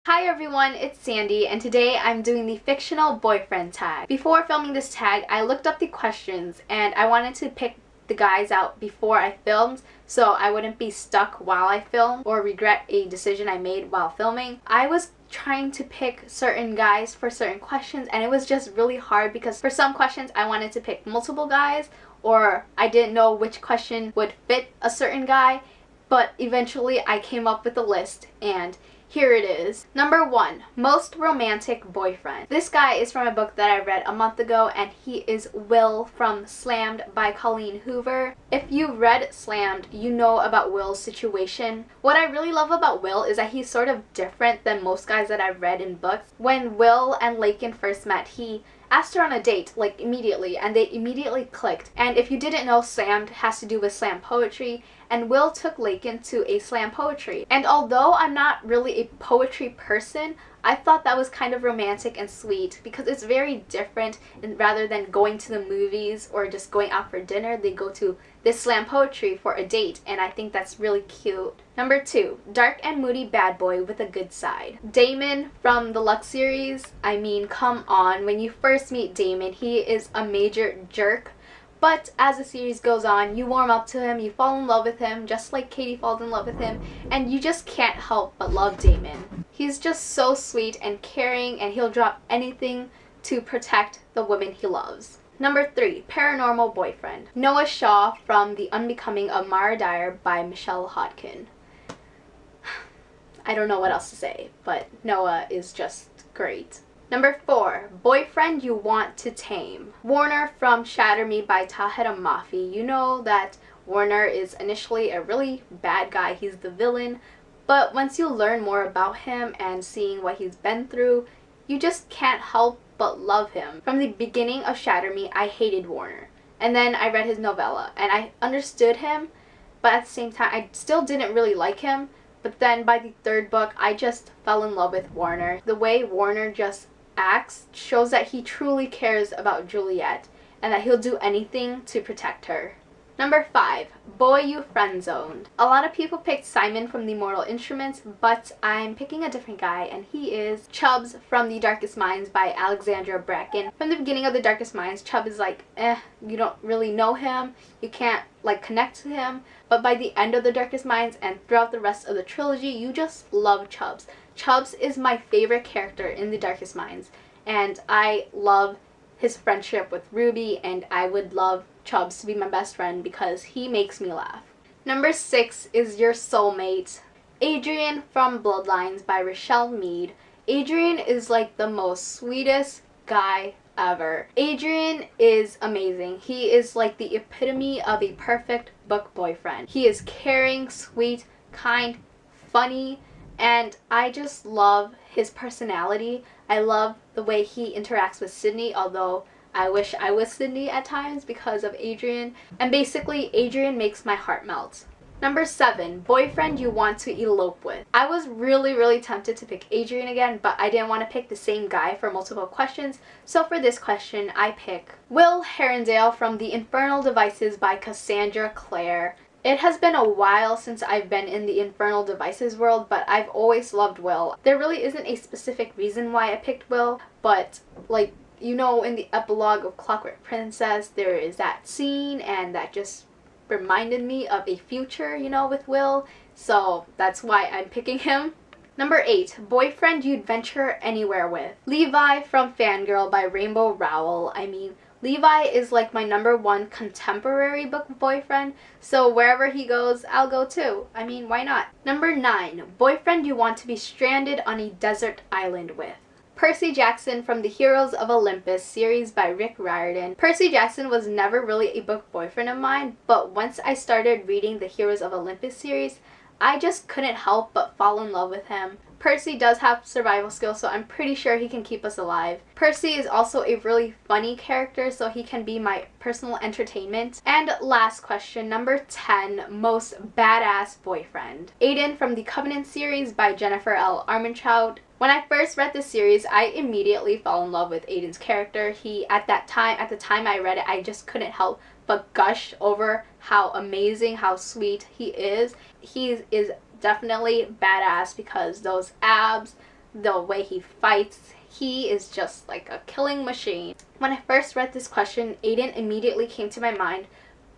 Hi everyone, it's Sandy, and today I'm doing the Fictional Boyfriend Tag. Before filming this tag, I looked up the questions and I wanted to pick the guys out before I filmed so I wouldn't be stuck while I film or regret a decision I made while filming. I was trying to pick certain guys for certain questions and it was just really hard because for some questions I wanted to pick multiple guys or I didn't know which question would fit a certain guy, but eventually I came up with a list and here it is. Number 1, most romantic boyfriend. This guy is from a book that I read a month ago and he is Will from Slammed by Colleen Hoover. If you read Slammed, you know about Will's situation. What I really love about Will is that he's sort of different than most guys that I've read in books. When Will and Lakin first met, he asked her on a date, like immediately, and they immediately clicked. And if you didn't know, Slammed has to do with slam poetry, and Will took Lakin to a slam poetry. And although I'm not really a poetry person, I thought that was kind of romantic and sweet because it's very different, and rather than going to the movies or just going out for dinner, they go to this slam poetry for a date, and I think that's really cute. Number 2, dark and moody bad boy with a good side. Damon from the Lux series. I mean, come on, when you first meet Damon, he is a major jerk. But as the series goes on, you warm up to him, you fall in love with him, just like Katie falls in love with him, and you just can't help but love Damon. He's just so sweet and caring, and he'll drop anything to protect the woman he loves. Number 3, paranormal boyfriend. Noah Shaw from The Unbecoming of Mara Dyer by Michelle Hodkin. I don't know what else to say, but Noah is just great. Number 4, boyfriend you want to tame. Warner from Shatter Me by Tahira Mafi. You know that Warner is initially a really bad guy. He's the villain. But once you learn more about him and seeing what he's been through, you just can't help but love him. From the beginning of Shatter Me, I hated Warner. And then I read his novella and I understood him, but at the same time, I still didn't really like him. But then by the 3rd book, I just fell in love with Warner. The way Warner just acts shows that he truly cares about Juliet and that he'll do anything to protect her. Number 5, boy you friend-zoned. A lot of people picked Simon from The Mortal Instruments, but I'm picking a different guy, and he is Chubbs from The Darkest Minds by Alexandra Bracken. From the beginning of The Darkest Minds, Chubb is like, you don't really know him, you can't connect to him, but by the end of The Darkest Minds and throughout the rest of the trilogy, you just love Chubbs. Chubbs is my favorite character in The Darkest Minds, and I love his friendship with Ruby, and I would love Chubbs to be my best friend because he makes me laugh. Number 6 is your soulmate. Adrian from Bloodlines by Rochelle Mead. Adrian is like the most sweetest guy ever. Adrian is amazing. He is like the epitome of a perfect book boyfriend. He is caring, sweet, kind, funny, and I just love his personality. I love the way he interacts with Sydney, although I wish I was Sydney at times because of Adrian. And basically, Adrian makes my heart melt. Number 7, boyfriend you want to elope with. I was really tempted to pick Adrian again, but I didn't want to pick the same guy for multiple questions. So for this question, I pick Will Herondale from The Infernal Devices by Cassandra Clare. It has been a while since I've been in the Infernal Devices world, but I've always loved Will. There really isn't a specific reason why I picked Will, but you know, in the epilogue of Clockwork Princess, there is that scene, and that just reminded me of a future, you know, with Will. So that's why I'm picking him. Number 8, boyfriend you'd venture anywhere with. Levi from Fangirl by Rainbow Rowell. I mean, Levi is like my number 1 contemporary book boyfriend, so wherever he goes, I'll go too. I mean, why not? Number 9, boyfriend you want to be stranded on a desert island with. Percy Jackson from the Heroes of Olympus series by Rick Riordan. Percy Jackson was never really a book boyfriend of mine, but once I started reading the Heroes of Olympus series, I just couldn't help but fall in love with him. Percy does have survival skills, so I'm pretty sure he can keep us alive. Percy is also a really funny character, so he can be my personal entertainment. And last question, number 10, most badass boyfriend. Aiden from the Covenant series by Jennifer L. Armentrout. When I first read this series, I immediately fell in love with Aiden's character. At the time I read it, I just couldn't help but gush over how amazing, how sweet he is. He is definitely badass because those abs, the way he fights. He is just like a killing machine. When I first read this question, Aiden immediately came to my mind,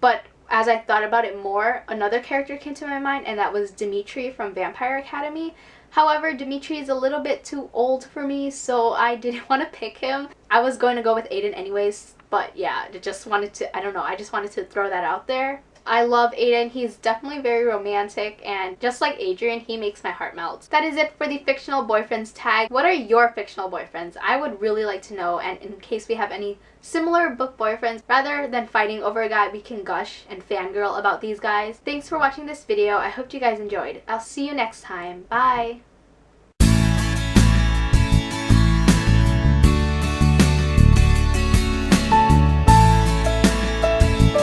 but as I thought about it more, another character came to my mind, and that was Dimitri from Vampire Academy. However, Dimitri is a little bit too old for me, so I didn't want to pick him. I was going to go with Aiden anyways, but yeah, I just wanted to throw that out there. I love Aiden. He's definitely very romantic, and just like Adrian, he makes my heart melt. That is it for the Fictional Boyfriends tag. What are your fictional boyfriends? I would really like to know, and in case we have any similar book boyfriends, rather than fighting over a guy, we can gush and fangirl about these guys. Thanks for watching this video. I hope you guys enjoyed. I'll see you next time. Bye!